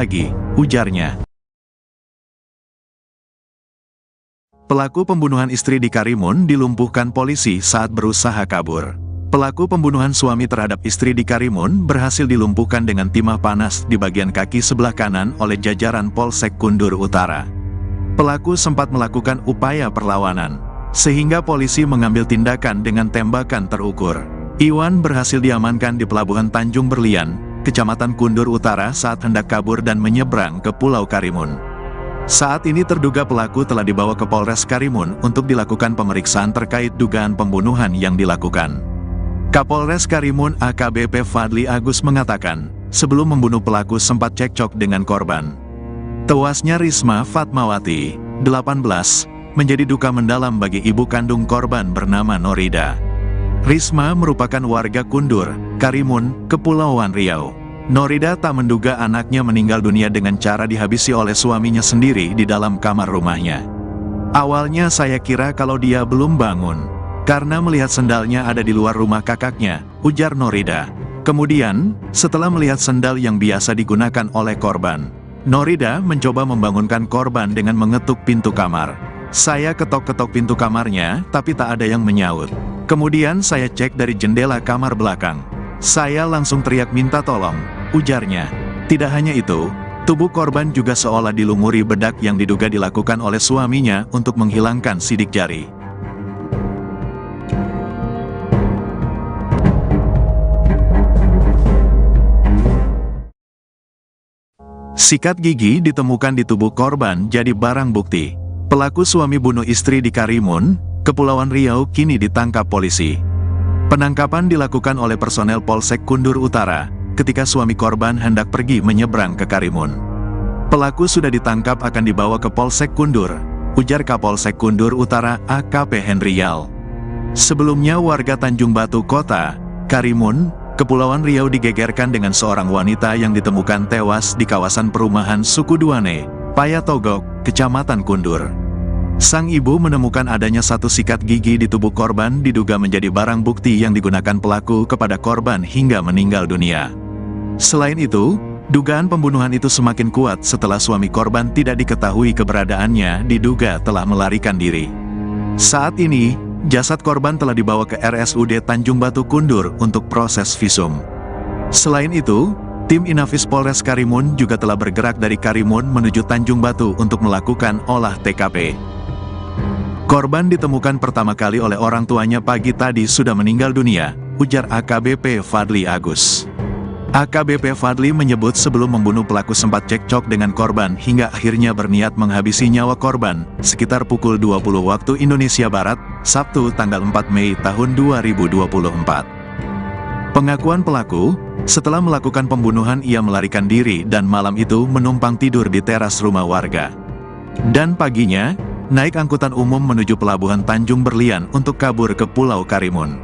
lagi, ujarnya. Pelaku pembunuhan istri di Karimun dilumpuhkan polisi saat berusaha kabur. Pelaku pembunuhan suami terhadap istri di Karimun berhasil dilumpuhkan dengan timah panas di bagian kaki sebelah kanan oleh jajaran Polsek Kundur Utara. Pelaku sempat melakukan upaya perlawanan, sehingga polisi mengambil tindakan dengan tembakan terukur. Iwan berhasil diamankan di Pelabuhan Tanjung Berlian, Kecamatan Kundur Utara saat hendak kabur dan menyeberang ke Pulau Karimun. Saat ini terduga pelaku telah dibawa ke Polres Karimun untuk dilakukan pemeriksaan terkait dugaan pembunuhan yang dilakukan. Kapolres Karimun AKBP Fadli Agus mengatakan, sebelum membunuh pelaku sempat cekcok dengan korban. Tewasnya Risma Fatmawati, 18, menjadi duka mendalam bagi ibu kandung korban bernama Norida. Risma merupakan warga Kundur, Karimun, Kepulauan Riau. Norida tak menduga anaknya meninggal dunia dengan cara dihabisi oleh suaminya sendiri di dalam kamar rumahnya. Awalnya saya kira kalau dia belum bangun, karena melihat sendalnya ada di luar rumah kakaknya, ujar Norida. Kemudian, setelah melihat sendal yang biasa digunakan oleh korban, Norida mencoba membangunkan korban dengan mengetuk pintu kamar. Saya ketok-ketok pintu kamarnya, tapi tak ada yang menyaut. Kemudian saya cek dari jendela kamar belakang. Saya langsung teriak minta tolong, ujarnya. Tidak hanya itu, tubuh korban juga seolah dilumuri bedak yang diduga dilakukan oleh suaminya untuk menghilangkan sidik jari. Sikat gigi ditemukan di tubuh korban jadi barang bukti. Pelaku suami bunuh istri di Karimun, Kepulauan Riau kini ditangkap polisi. Penangkapan dilakukan oleh personel Polsek Kundur Utara, ketika suami korban hendak pergi menyeberang ke Karimun. Pelaku sudah ditangkap akan dibawa ke Polsek Kundur, ujar Kapolsek Kundur Utara AKP Henryal. Sebelumnya warga Tanjung Batu Kota, Karimun, Kepulauan Riau digegerkan dengan seorang wanita yang ditemukan tewas di kawasan perumahan Suku Duane, Payatogok, Kecamatan Kundur. Sang ibu menemukan adanya satu sikat gigi di tubuh korban diduga menjadi barang bukti yang digunakan pelaku kepada korban hingga meninggal dunia. Selain itu, dugaan pembunuhan itu semakin kuat setelah suami korban tidak diketahui keberadaannya diduga telah melarikan diri. Saat ini, jasad korban telah dibawa ke RSUD Tanjung Batu Kundur untuk proses visum. Selain itu, tim Inafis Polres Karimun juga telah bergerak dari Karimun menuju Tanjung Batu untuk melakukan olah TKP. Korban ditemukan pertama kali oleh orang tuanya pagi tadi sudah meninggal dunia, ujar AKBP Fadli Agus. AKBP Fadli menyebut sebelum membunuh pelaku sempat cekcok dengan korban hingga akhirnya berniat menghabisi nyawa korban, sekitar pukul 20 waktu Indonesia Barat, Sabtu tanggal 4 Mei tahun 2024. Pengakuan pelaku, setelah melakukan pembunuhan ia melarikan diri dan malam itu menumpang tidur di teras rumah warga. Dan paginya, naik angkutan umum menuju Pelabuhan Tanjung Berlian untuk kabur ke Pulau Karimun.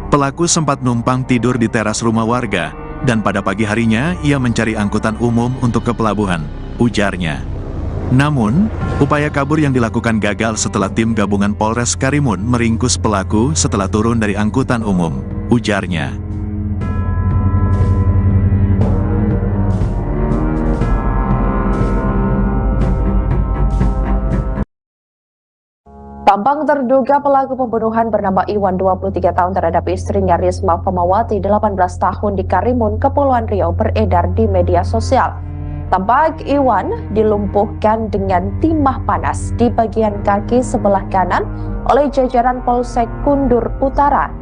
Pelaku sempat numpang tidur di teras rumah warga, dan pada pagi harinya ia mencari angkutan umum untuk ke pelabuhan, ujarnya. Namun, upaya kabur yang dilakukan gagal setelah tim gabungan Polres Karimun meringkus pelaku setelah turun dari angkutan umum, ujarnya. Tampang terduga pelaku pembunuhan bernama Iwan 23 tahun terhadap istrinya Risma Fatmawati 18 tahun di Karimun, Kepulauan Riau beredar di media sosial. Tampak Iwan dilumpuhkan dengan timah panas di bagian kaki sebelah kanan oleh jajaran Polsek Kundur Utara.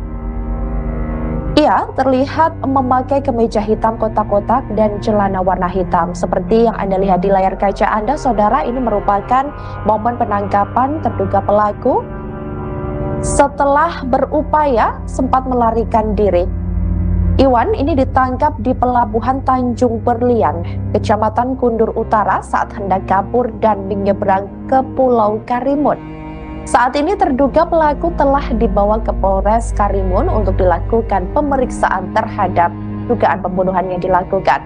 Ia terlihat memakai kemeja hitam kotak-kotak dan celana warna hitam. Seperti yang Anda lihat di layar kaca Anda, saudara, ini merupakan momen penangkapan terduga pelaku setelah berupaya sempat melarikan diri. Iwan ini ditangkap di Pelabuhan Tanjung Berlian, Kecamatan Kundur Utara saat hendak kabur dan menyeberang ke Pulau Karimun. Saat ini terduga pelaku telah dibawa ke Polres Karimun untuk dilakukan pemeriksaan terhadap dugaan pembunuhan yang dilakukan.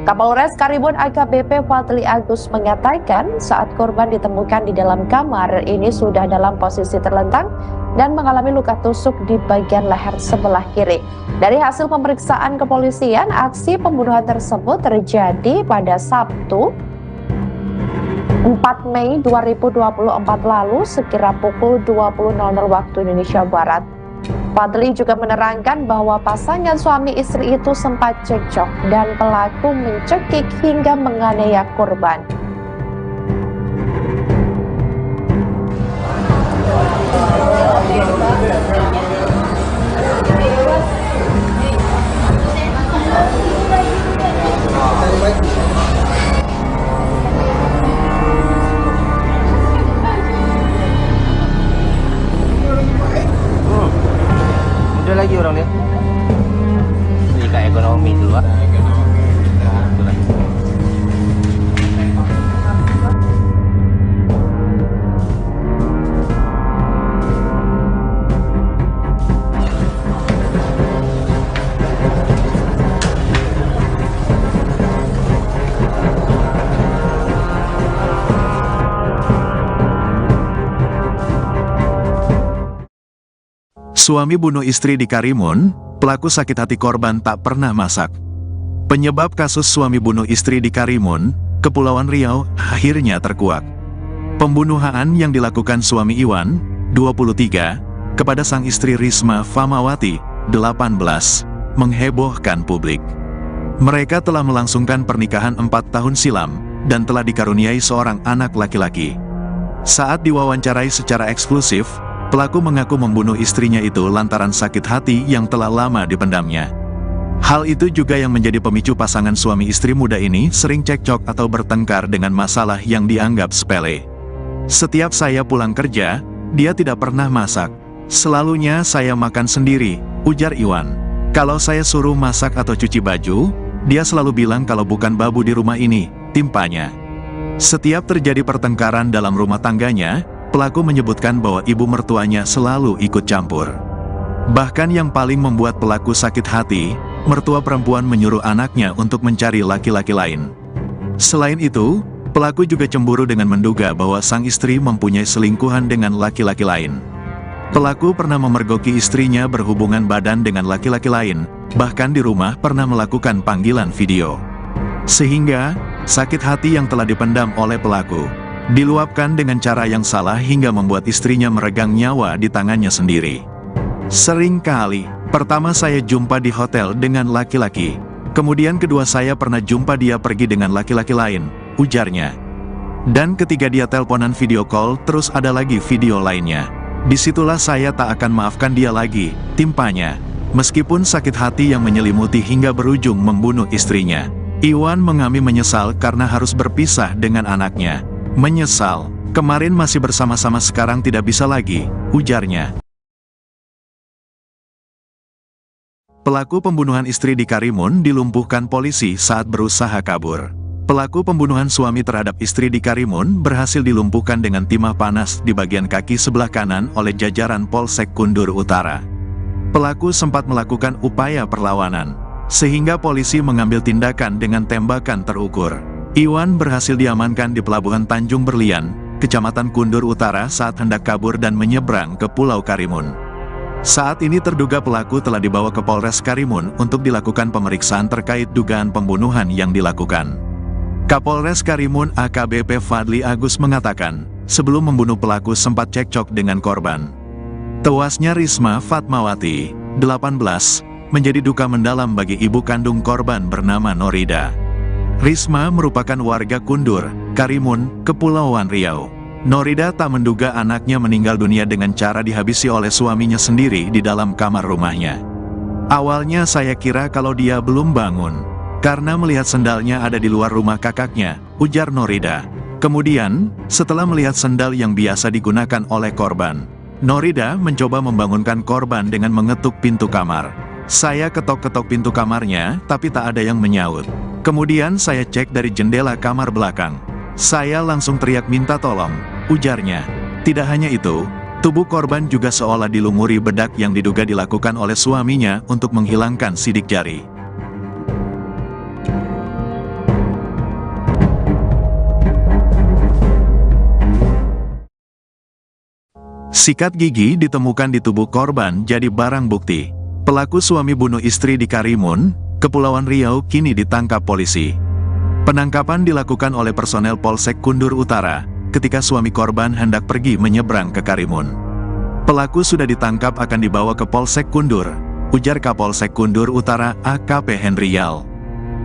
Kapolres Karimun AKBP Fadli Agus mengatakan saat korban ditemukan di dalam kamar ini sudah dalam posisi terlentang dan mengalami luka tusuk di bagian leher sebelah kiri. Dari hasil pemeriksaan kepolisian, aksi pembunuhan tersebut terjadi pada Sabtu 4 Mei 2024 lalu sekira pukul 20.00 waktu Indonesia Barat. Fadli juga menerangkan bahwa pasangan suami istri itu sempat cekcok dan pelaku mencekik hingga menganiaya korban. Udah lagi orang dia. Jika ekonomi dulu, Pak. Suami bunuh istri di Karimun, pelaku sakit hati korban tak pernah masak. Penyebab kasus suami bunuh istri di Karimun, Kepulauan Riau, akhirnya terkuak. Pembunuhan yang dilakukan suami Iwan, 23, kepada sang istri Risma Famawati, 18, menghebohkan publik. Mereka telah melangsungkan pernikahan 4 tahun silam, dan telah dikaruniai seorang anak laki-laki. Saat diwawancarai secara eksklusif, pelaku mengaku membunuh istrinya itu lantaran sakit hati yang telah lama dipendamnya. Hal itu juga yang menjadi pemicu pasangan suami istri muda ini sering cekcok atau bertengkar dengan masalah yang dianggap sepele. Setiap saya pulang kerja, dia tidak pernah masak. Selalunya saya makan sendiri, ujar Iwan. Kalau saya suruh masak atau cuci baju, dia selalu bilang kalau bukan babu di rumah ini, timpanya. Setiap terjadi pertengkaran dalam rumah tangganya, pelaku menyebutkan bahwa ibu mertuanya selalu ikut campur. Bahkan yang paling membuat pelaku sakit hati, mertua perempuan menyuruh anaknya untuk mencari laki-laki lain. Selain itu, pelaku juga cemburu dengan menduga bahwa sang istri mempunyai selingkuhan dengan laki-laki lain. Pelaku pernah memergoki istrinya berhubungan badan dengan laki-laki lain, bahkan di rumah pernah melakukan panggilan video. Sehingga, sakit hati yang telah dipendam oleh pelaku diluapkan dengan cara yang salah hingga membuat istrinya meregang nyawa di tangannya sendiri. Sering kali, pertama saya jumpa di hotel dengan laki-laki, kemudian kedua saya pernah jumpa dia pergi dengan laki-laki lain, ujarnya. Dan ketiga dia teleponan video call terus ada lagi video lainnya. Disitulah saya tak akan maafkan dia lagi, timpanya. Meskipun sakit hati yang menyelimuti hingga berujung membunuh istrinya. Iwan mengalami menyesal karena harus berpisah dengan anaknya. Menyesal, kemarin masih bersama-sama sekarang tidak bisa lagi, ujarnya. Pelaku pembunuhan istri di Karimun dilumpuhkan polisi saat berusaha kabur. Pelaku pembunuhan suami terhadap istri di Karimun berhasil dilumpuhkan dengan timah panas di bagian kaki sebelah kanan oleh jajaran Polsek Kundur Utara. Pelaku sempat melakukan upaya perlawanan, sehingga polisi mengambil tindakan dengan tembakan terukur. Iwan berhasil diamankan di Pelabuhan Tanjung Berlian, Kecamatan Kundur Utara saat hendak kabur dan menyeberang ke Pulau Karimun. Saat ini terduga pelaku telah dibawa ke Polres Karimun untuk dilakukan pemeriksaan terkait dugaan pembunuhan yang dilakukan. Kapolres Karimun AKBP Fadli Agus mengatakan, sebelum membunuh pelaku sempat cekcok dengan korban. Tewasnya Risma Fatmawati, 18, menjadi duka mendalam bagi ibu kandung korban bernama Norida. Risma merupakan warga Kundur, Karimun, Kepulauan Riau. Norida tak menduga anaknya meninggal dunia dengan cara dihabisi oleh suaminya sendiri di dalam kamar rumahnya. Awalnya saya kira kalau dia belum bangun, karena melihat sendalnya ada di luar rumah kakaknya, ujar Norida. Kemudian, setelah melihat sendal yang biasa digunakan oleh korban, Norida mencoba membangunkan korban dengan mengetuk pintu kamar. Saya ketok-ketok pintu kamarnya, tapi tak ada yang menyaut. Kemudian saya cek dari jendela kamar belakang. Saya langsung teriak minta tolong, ujarnya. Tidak hanya itu, tubuh korban juga seolah dilumuri bedak yang diduga dilakukan oleh suaminya untuk menghilangkan sidik jari. Sikat gigi ditemukan di tubuh korban jadi barang bukti. Pelaku suami bunuh istri di Karimun, Kepulauan Riau kini ditangkap polisi. Penangkapan dilakukan oleh personel Polsek Kundur Utara ketika suami korban hendak pergi menyeberang ke Karimun. Pelaku sudah ditangkap akan dibawa ke Polsek Kundur, ujar Kapolsek Kundur Utara AKP Henryal.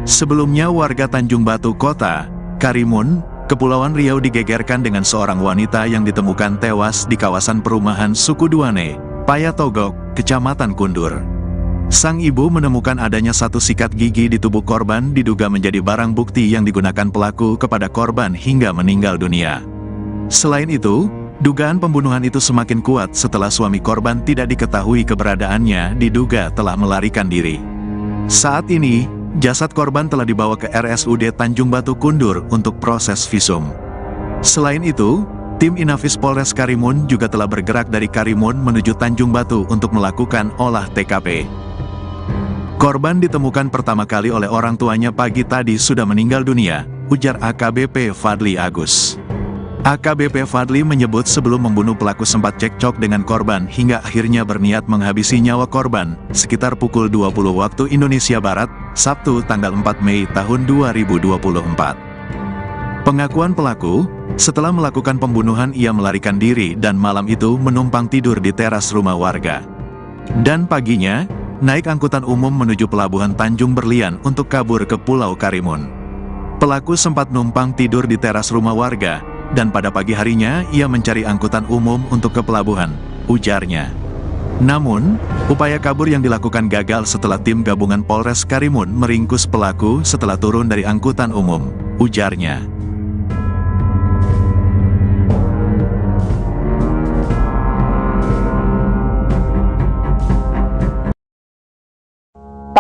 Sebelumnya warga Tanjung Batu Kota, Karimun, Kepulauan Riau digegerkan dengan seorang wanita yang ditemukan tewas di kawasan perumahan Suku Duane, Payatogok, Kecamatan Kundur. Sang ibu menemukan adanya satu sikat gigi di tubuh korban diduga menjadi barang bukti yang digunakan pelaku kepada korban hingga meninggal dunia. Selain itu, dugaan pembunuhan itu semakin kuat setelah suami korban tidak diketahui keberadaannya diduga telah melarikan diri. Saat ini, jasad korban telah dibawa ke RSUD Tanjung Batu Kundur untuk proses visum. Selain itu, tim Inafis Polres Karimun juga telah bergerak dari Karimun menuju Tanjung Batu untuk melakukan olah TKP. Korban ditemukan pertama kali oleh orang tuanya pagi tadi sudah meninggal dunia, ujar AKBP Fadli Agus. AKBP Fadli menyebut sebelum membunuh pelaku sempat cekcok dengan korban hingga akhirnya berniat menghabisi nyawa korban sekitar pukul 20 waktu Indonesia Barat, Sabtu tanggal 4 Mei tahun 2024. Pengakuan pelaku, setelah melakukan pembunuhan ia melarikan diri dan malam itu menumpang tidur di teras rumah warga. Dan paginya, naik angkutan umum menuju pelabuhan Tanjung Berlian untuk kabur ke Pulau Karimun. Pelaku sempat numpang tidur di teras rumah warga, dan pada pagi harinya ia mencari angkutan umum untuk ke pelabuhan, ujarnya. Namun, upaya kabur yang dilakukan gagal setelah tim gabungan Polres Karimun meringkus pelaku setelah turun dari angkutan umum, ujarnya.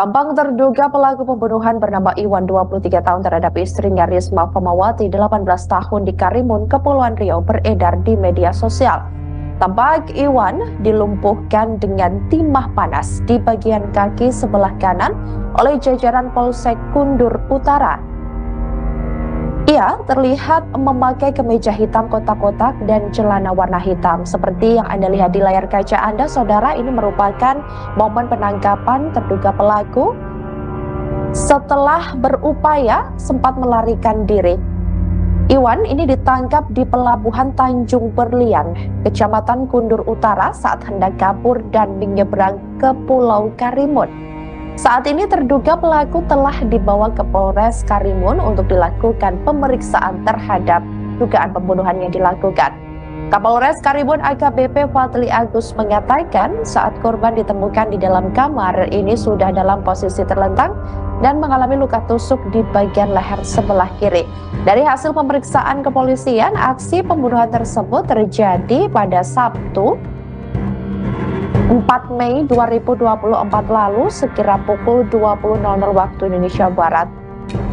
Tampang terduga pelaku pembunuhan bernama Iwan 23 tahun terhadap istrinya Risma Famawati 18 tahun di Karimun, Kepulauan Riau beredar di media sosial. Tampak Iwan dilumpuhkan dengan timah panas di bagian kaki sebelah kanan oleh jajaran Polsek Kundur Utara. Ia terlihat memakai kemeja hitam kotak-kotak dan celana warna hitam. Seperti yang Anda lihat di layar kaca Anda, saudara, ini merupakan momen penangkapan terduga pelaku setelah berupaya sempat melarikan diri. Iwan ini ditangkap di pelabuhan Tanjung Berlian, Kecamatan Kundur Utara saat hendak kabur dan menyeberang ke Pulau Karimun. Saat ini terduga pelaku telah dibawa ke Polres Karimun untuk dilakukan pemeriksaan terhadap dugaan pembunuhan yang dilakukan. Kapolres Karimun AKBP Fadli Agus mengatakan saat korban ditemukan di dalam kamar ini sudah dalam posisi terlentang dan mengalami luka tusuk di bagian leher sebelah kiri. Dari hasil pemeriksaan kepolisian, aksi pembunuhan tersebut terjadi pada Sabtu 4 Mei 2024 lalu sekira pukul 20.00 waktu Indonesia Barat.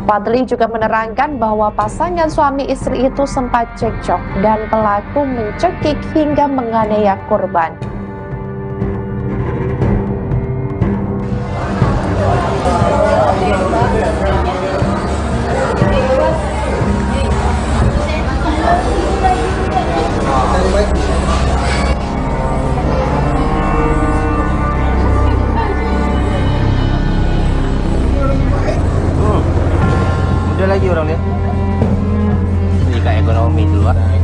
Fadli juga menerangkan bahwa pasangan suami istri itu sempat cekcok dan pelaku mencekik hingga menganiaya korban. Udah lagi orang lihat. Jika ekonomi di luar.